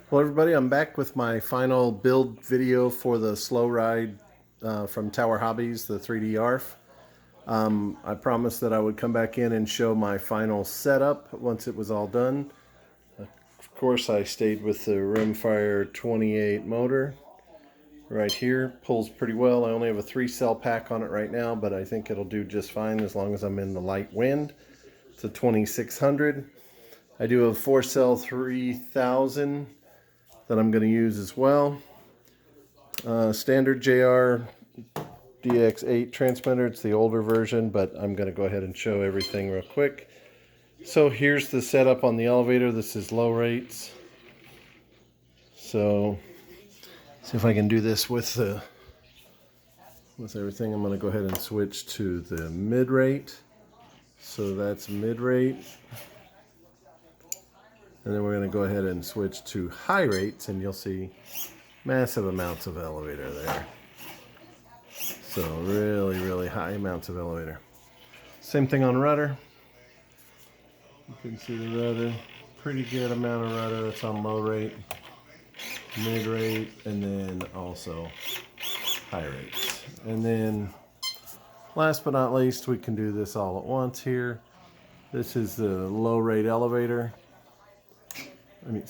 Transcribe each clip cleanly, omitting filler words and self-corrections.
Hello everybody, I'm back with my final build video for the slow ride from Tower Hobbies, the 3D ARF. I promised that I would come back in and show my final setup once it was all done. Of course, I stayed with the Rimfire 28 motor right here. Pulls pretty well. I only have a 3-cell pack on it right now, but I think it'll do just fine as long as I'm in the light wind. It's a 2600. I do have a 4-cell 3000 that I'm going to use as well. Standard JR DX8 transmitter. It's the older version, but I'm going to go ahead and show everything real quick. So here's the setup on the elevator. This is low rates. So see if I can do this with everything. I'm going to go ahead and switch to the mid rate. So that's mid rate. And then we're going to go ahead and switch to high rates, and you'll see massive amounts of elevator there. So really high amounts of elevator. Same thing on rudder. You can see the rudder. Pretty good amount of rudder. It's on low rate, mid rate, and then also high rates. And then last but not least, we can do this all at once here. This is the low rate elevator.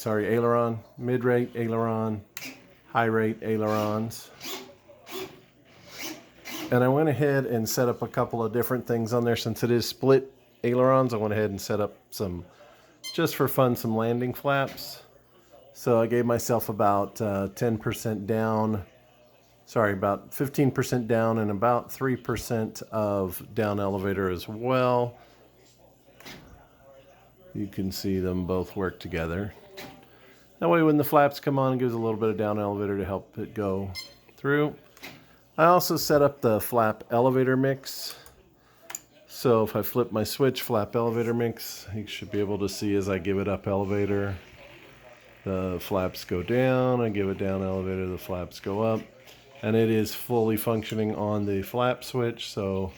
Aileron, mid-rate aileron, high-rate ailerons. And I went ahead and set up a couple of different things on there. Since it is split ailerons, I went ahead and set up some, just for fun, some landing flaps. So I gave myself about 10% down, about 15% down and about 3% of down elevator as well. You can see them both work together. That way when the flaps come on, it gives a little bit of down elevator to help it go through. I also set up the flap elevator mix. So if I flip my switch, flap elevator mix, you should be able to see as I give it up elevator, the flaps go down. I give it down elevator, the flaps go up. And it is fully functioning on the flap switch, so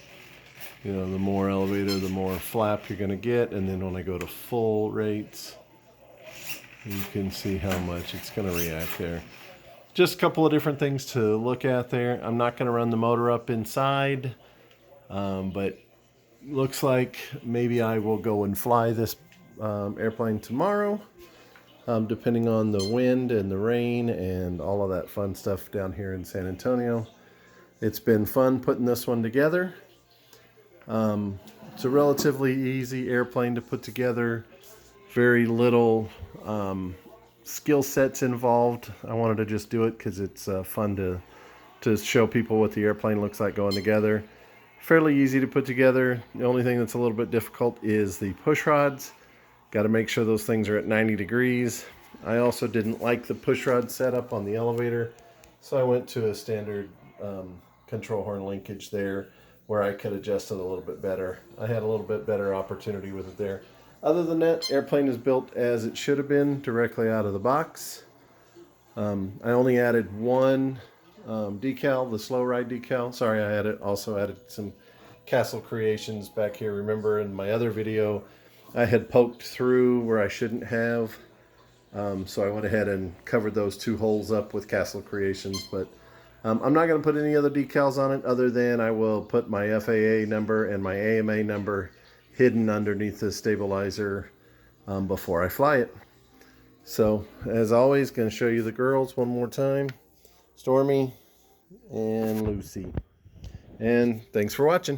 you know, the more elevator, the more flap you're going to get. And then when I go to full rates, you can see how much it's going to react there. Just a couple of different things to look at there. I'm not going to run the motor up inside, but looks like maybe I will go and fly this airplane tomorrow, depending on the wind and the rain and all of that fun stuff down here in San Antonio. It's been fun putting this one together. It's a relatively easy airplane to put together. Very little skill sets involved. I wanted to just do it because it's fun to show people what the airplane looks like going together. Fairly easy to put together. The only thing that's a little bit difficult is the push rods. Got to make sure those things are at 90 degrees. I also didn't like the push rod setup on the elevator, so I went to a standard control horn linkage there, where I could adjust it a little bit better. I had a little bit better opportunity with it there. Other than that, airplane is built as it should have been, directly out of the box. I only added one decal, the slow ride decal. Sorry, I also added some Castle Creations back here. Remember in my other video, I had poked through where I shouldn't have. So I went ahead and covered those two holes up with Castle Creations, but I'm not going to put any other decals on it other than I will put my FAA number and my AMA number hidden underneath the stabilizer before I fly it. So, as always, going to show you the girls one more time. Stormy and Lucy. And thanks for watching.